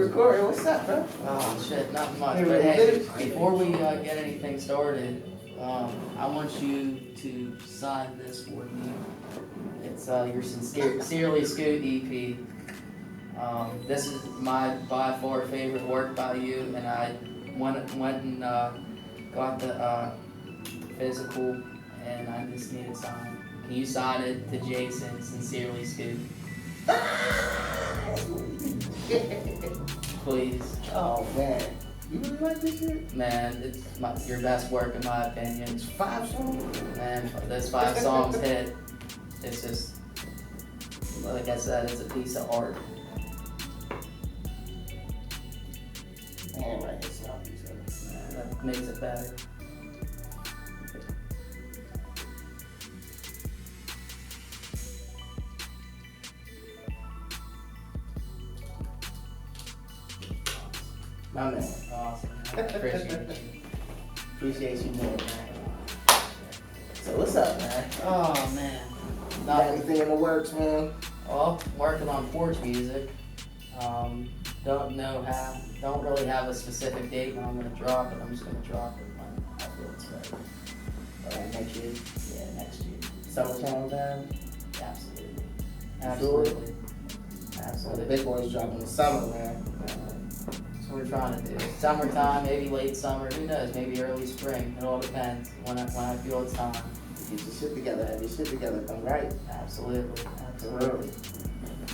recording. What's up, bro? Oh shit, nothing much. Hey, But hey, hey. before we get anything started, I want you to sign this for me. It's your Sincerely Scoot EP. This is my by far favorite work by you, and I went and got the physical, and I just need it signed. Can you sign it to Jason, Sincerely Scoot? Please. Oh man, you really like this shit? Man, it's your best work in my opinion. It's 5 songs. Man, those 5 songs hit. It's just, like I said, it's a piece of art. Man, right, it's not these others. Man, that makes it better. My man. Awesome, man. I appreciate you. Appreciate you more, man. So what's up, man? Oh man. You got anything in the works, man? Well, working on porch music. Don't really have a specific date when I'm gonna drop it. I'm just gonna drop it when I feel it's ready. Next year? Yeah, next year. Summertime time? Absolutely. Sure? Absolutely. So Absolutely. the big boys dropping in the summer, man. That's what we're trying to do. Summertime, maybe late summer, who knows, maybe early spring. It all depends when I feel it's time. Get your shit together, have your shit together, come right. Absolutely. Absolutely.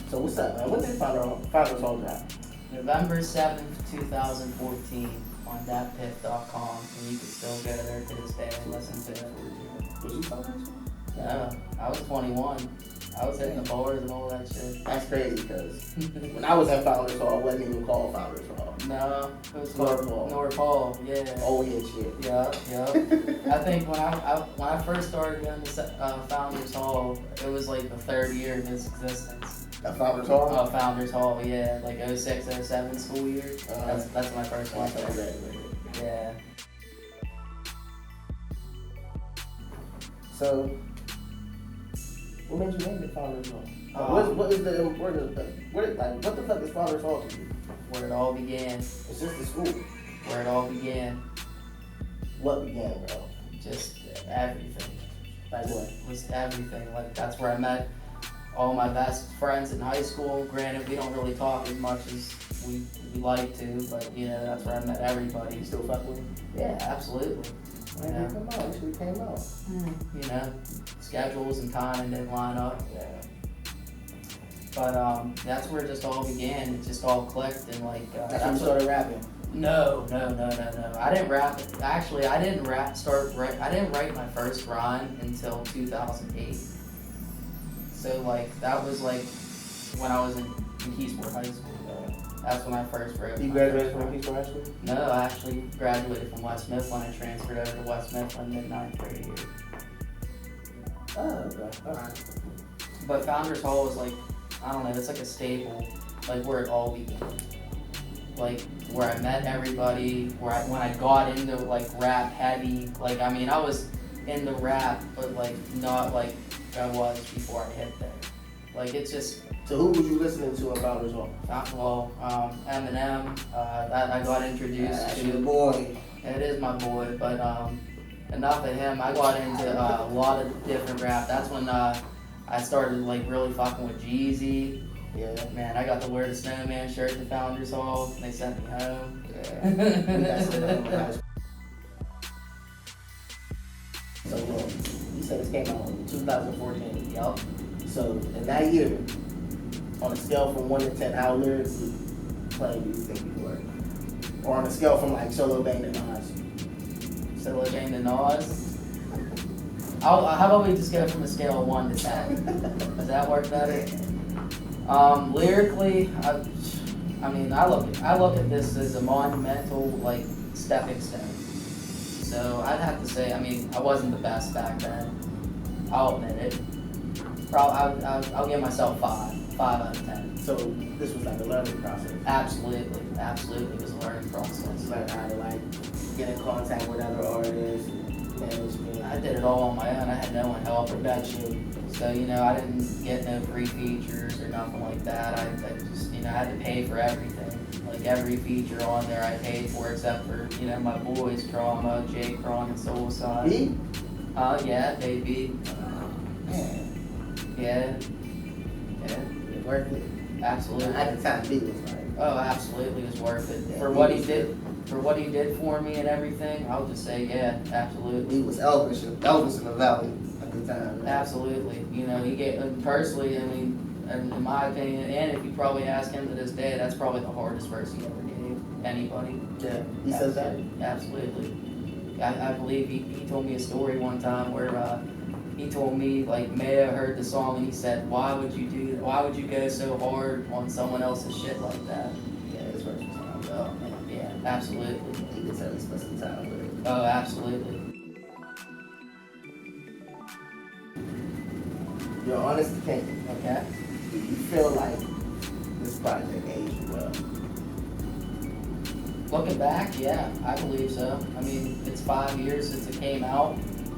So what's up, man? When did Founders Hall drop? November 7th, 2014 on thatpiff.com, and you can still go there to this day and listen to it. Was you talking? No, I was 21. I was hitting the bars and all that shit. That's crazy because when I was at Founders Hall, it wasn't even called Founders Hall. No, it was North Hall. North Hall, yeah. Oh yeah, shit. Yeah. I think when I first started going to Founders Hall, it was like the 3rd year of its existence. At Founders Hall? Founders Hall, yeah, like 06, 07 school year. That's my first one. Yeah. So, what made you name it Founders Hall? What is the importance of what the fuck is Founders Hall to you? Where it all began. It's just the school. Where it all began. What began, bro? Just everything. Like what? It was everything. Like that's where I met all my best friends in high school. Granted, we don't really talk as much as we like to, but you know, that's where I met everybody. You still fuck with him? Yeah, absolutely. When did it come out? It should came out. You know, schedules and time didn't line up. Yeah. But that's where it just all began. It just all clicked and like. That's when you started rapping. No. I didn't rap. Actually, I didn't I didn't write my first rhyme until 2008. So like that was like when I was in Keysburg High School. That's when I first wrote. You graduated from Pittsburgh High School? No, I actually graduated from West Mifflin. I transferred over to West Mifflin in 9th grade year. Oh, okay. Alright. But Founders Hall was like, I don't know, it's like a staple, like where it all began. Like where I met everybody, when I got into like rap heavy, like I mean I was into rap, but like not like I was before I hit there. Like it's just. So who was you listening to in Founders Hall? Well, Eminem, that I got introduced that's to. your boy. It is my boy, but enough of him. I got into a lot of different rap. That's when I started like really fucking with Jeezy. Yeah. Man, I got to wear the Snowman shirt at Founders Hall. They sent me home. Yeah. We got some in high school. So you said this came out in 2014. Yup. So in that year, on a scale from 1 to 10, how lyrically playing do you think you were? Or on a scale from like Solo Bang to Nas? Solo Bang to Nas. How about we just go from a scale of 1 to 10? Does that work better? Lyrically, I mean, I look at this as a monumental like stepping stone. So I'd have to say, I mean, I wasn't the best back then. I'll admit it. Probably, I'll give myself 5 out of 10. So this was like a learning process. Absolutely, it was a learning process. Learn how to like get in contact with other artists, management. I did it all on my own. I had no one help production. So, you know, I didn't get no free features or nothing like that. I just, you know, I had to pay for everything. Like every feature on there I paid for except for, you know, my boys, Trauma, Jay Cron, and Suicide. B? Yeah, baby. Man. Yeah. It worth it. Absolutely. At the time, B was like. Oh, absolutely, it was worth it. Yeah, For what he did, for me and everything, I'll just say, yeah, absolutely. He was Elvis in the Valley at the time. Man. Absolutely. You know, he gave, personally, I mean, in my opinion, and if you probably ask him to this day, that's probably the hardest verse he ever gave anybody. Yeah, he says that? Absolutely. I believe he told me a story one time where he told me, like, Maya heard the song and he said, why would you go so hard on someone else's shit like that? Yeah, his verse was on. Oh, man, yeah, absolutely. He could tell he spent some time with it. Oh, absolutely. Your honest opinion, Okay. do you feel like this project aged well? Looking back, yeah, I believe so. I mean, it's 5 years since it came out.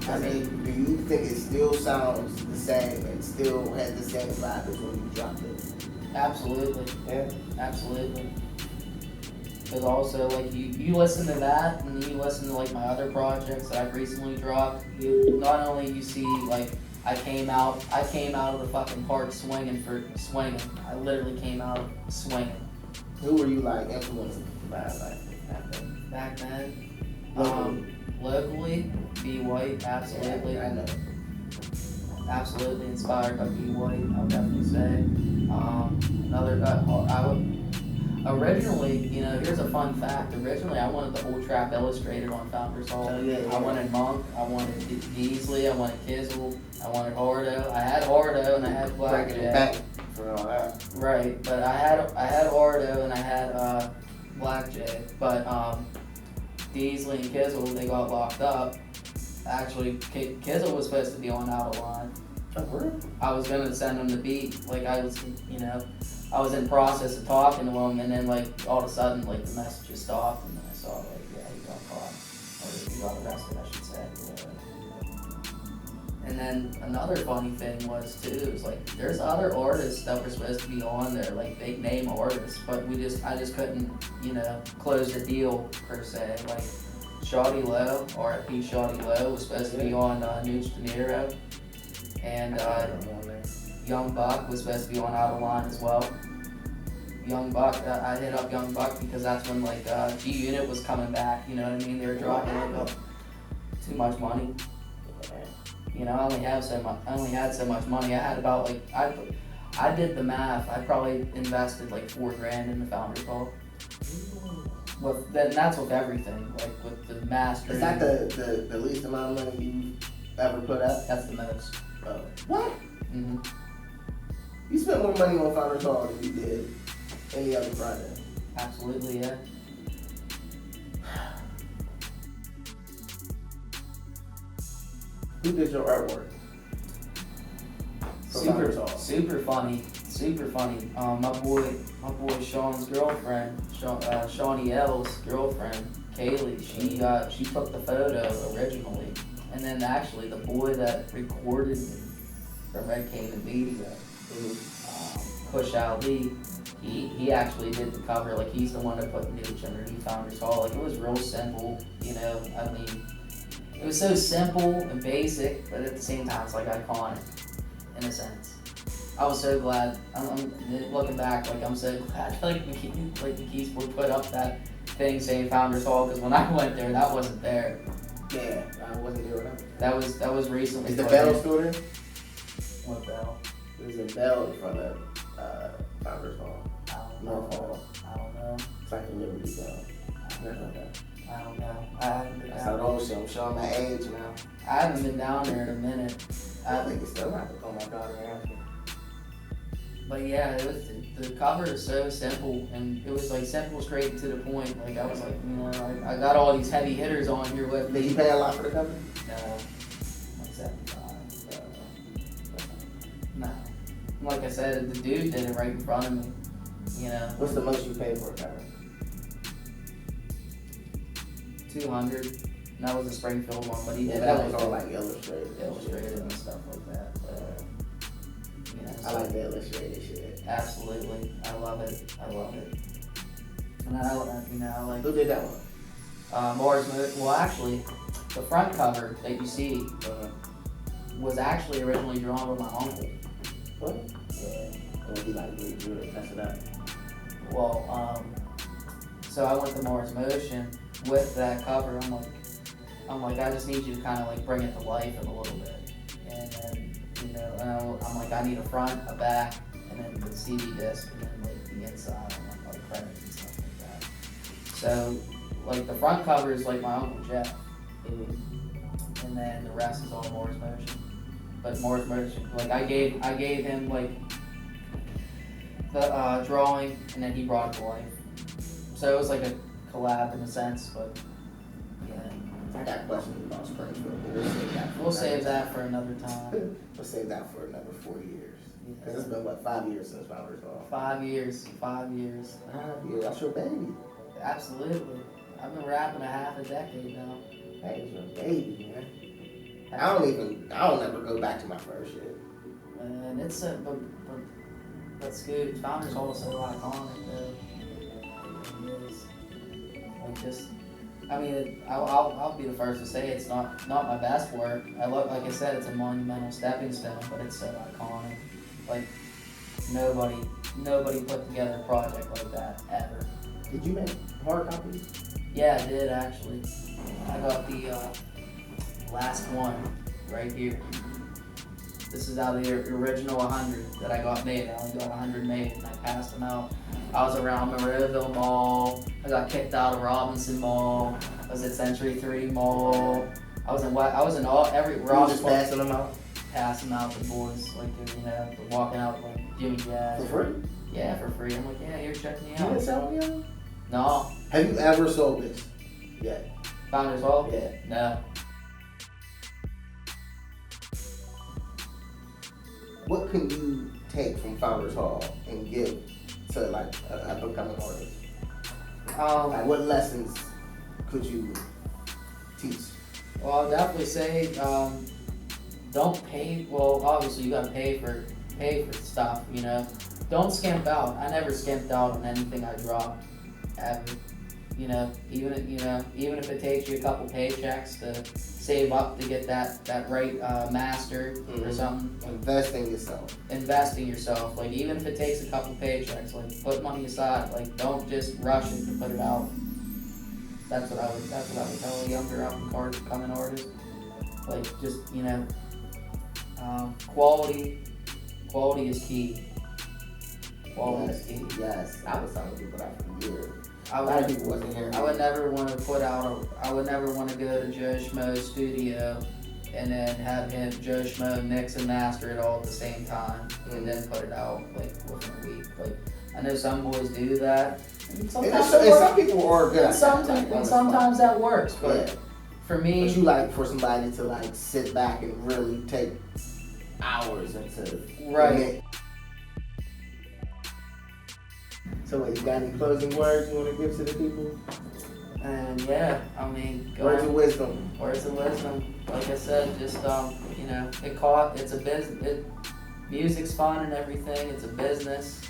I mean, Do you think it still sounds the same and still has the same vibe as when you dropped it? absolutely, Yeah. absolutely. Because also, like, you listen to that and you listen to, like, my other projects that I've recently dropped, not only you see, like, I came out of the fucking park swinging. I literally came out swinging. Who were you like influenced by Back then, Locally? locally, B White, absolutely. Yeah, I know. Absolutely inspired by B White, I'll definitely say. Originally, you know, here's a fun fact. Originally, I wanted the whole trap illustrated on Founders Hall. Oh, yeah. I wanted Monk, I wanted Beasley, I wanted Kizzle, I wanted Hardo. I had Hardo and I had Black Breaking it Jack. back for all that. Right, but I had Hardo and I had Blackjack, but Beasley and Kizzle, they got locked up. Actually, Kizzle was supposed to be on Out of Line. Oh, really? I was gonna send him the beat, like I was, you know, I was in process of talking to him, and then like all of a sudden, like the messages stopped, and then I saw like, yeah, he got caught, or he got arrested, I should say. And then another funny thing was too, it was like there's other artists that were supposed to be on there, like big name artists, but I just couldn't, you know, close the deal per se. Like Shawty Low, R.I.P. Shawty Low, was supposed to be on Nuch De Niro, and Young Buck was supposed to be on Out of Line as well. Young Buck, I hit up Young Buck because that's when like G-Unit was coming back, you know what I mean? They were dropping like too much money. You know, I only had so much money. I had about like I did the math. I probably invested like $4,000 in the Founders Hall. That's with everything, like with the mastering. Is that the least amount of money you ever put up? That's the most. What? Mm-hmm. You spent more money on Founders Hall than you did any other project. Absolutely, yeah. Who did your artwork? Super funny. My boy Sean's girlfriend, Shawnee L's girlfriend, Kaylee. She took the photo originally, and then actually the boy that recorded me from Red Cayman Media, Push Ali. He actually did the cover. Like he's the one that put Nuch underneath Founders Hall. Like it was real simple, you know. I mean. It was so simple and basic, but at the same time, it's like iconic, in a sense. I was so glad. I'm looking back, like I'm so glad, like McKees would put up that thing saying Founders Hall, because when I went there, that wasn't there. Yeah, I wasn't there when That was recently. Is the bell still there? What bell? There's a bell in front of Founders Hall. North Hall. I don't know. It's like a Liberty Bell. I don't know. I haven't been That's down how old I'm showing my age now. I haven't been down there in a minute. I think it's still right on my daughter after. But yeah, the cover is so simple, and it was like simple, straight to the point. Like I was like, you know, I got all these heavy hitters on here with me. Did you pay a lot for the cover? No, like 75. No, like I said, the dude did it right in front of me. You know. What's the most you paid for a cover? 200, And that was the Springfield one, but he Yeah, did that was everything. all like illustrated. And stuff like that. But, you know, I like the illustrated shit. Absolutely, I love it. And I like. Who did that one? Morris. Well, actually, the front cover that you see was actually originally drawn by my uncle. What? Yeah. Or he like redrew it, mess it up. Well, so I went to Morris Motion with that cover. I'm like, I just need you to kind of like bring it to life in a little bit. And then, you know, I'm like, I need a front, a back, and then the CD disc, and then like the inside, and then like credits and stuff like that. So, like the front cover is like my Uncle Jeff, and then the rest is all Morris Motion. But Morris Motion, like I gave him like the drawing, and then he brought it to life. So it was like a collab in a sense, but yeah. I got questions about Springfield. We'll save that for another time. We'll save that for another 4 years. Because it's been, what, 5 years since Founders Hall? 5 years. 5 years. 5 years. That's your baby. Absolutely. I've been rapping a half a decade now. That is your baby, man. I don't ever go back to my first shit. And it's that's good. Founders Hall is so iconic, though. It is. Like just, I mean, I'll be the first to say it's not my best work. Like I said, it's a monumental stepping stone, but it's so iconic. Like nobody put together a project like that ever. Did you make hard copies? Yeah, I did actually. I got the last one right here. This is out of the original 100 that I got made. I only got 100 made, and I passed them out. I was around Monroeville Mall. I got kicked out of Robinson Mall. I was at Century 3 Mall. I was in every Robinson. Just passing them out? Passing them out to boys, like, you know, walking out like Jimmy Jazz. For free? Yeah, for free. I'm like, yeah, you're checking me You out. didn't sell me out? No. Have you ever sold this? Yeah. Founders Hall? Yeah. No. What can you take from Founders Hall and give to like a upcoming artist? Like what lessons could you teach? Well, I'll definitely say don't pay. Well, obviously you gotta pay for stuff. You know, don't skimp out. I never skimped out on anything I dropped ever. You know, even if it takes you a couple paychecks to save up to get that right master or something. Investing yourself. Like even if it takes a couple paychecks, like put money aside. Like don't just rush it to put it out. That's what I would tell a younger up and coming artist. Like just, you know, quality is key. Quality is key. Yes, I was telling people that for years. I would never want to go to Joe Schmo's studio and then have Joe Schmo mix and master it all at the same time and then put it out like within a week. Like I know some boys do that. And some people are good. And sometimes that works, but for me, but you like for somebody to like sit back and really take hours into right. So wait, you got any closing words you want to give to the people? And yeah, I mean, words of wisdom. Words of wisdom. Like I said, just you know, it's a business. Music's fun and everything. It's a business.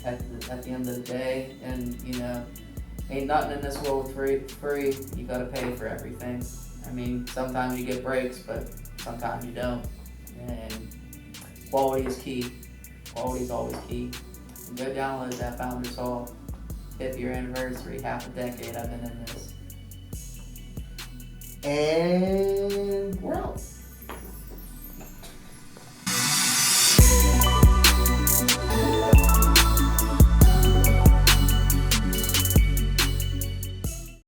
At the end of the day, and you know, ain't nothing in this world free. You gotta pay for everything. I mean, sometimes you get breaks, but sometimes you don't. And quality is key. Quality is always key. Go download that Founders Hall 5th year anniversary, half a decade I've been in this. And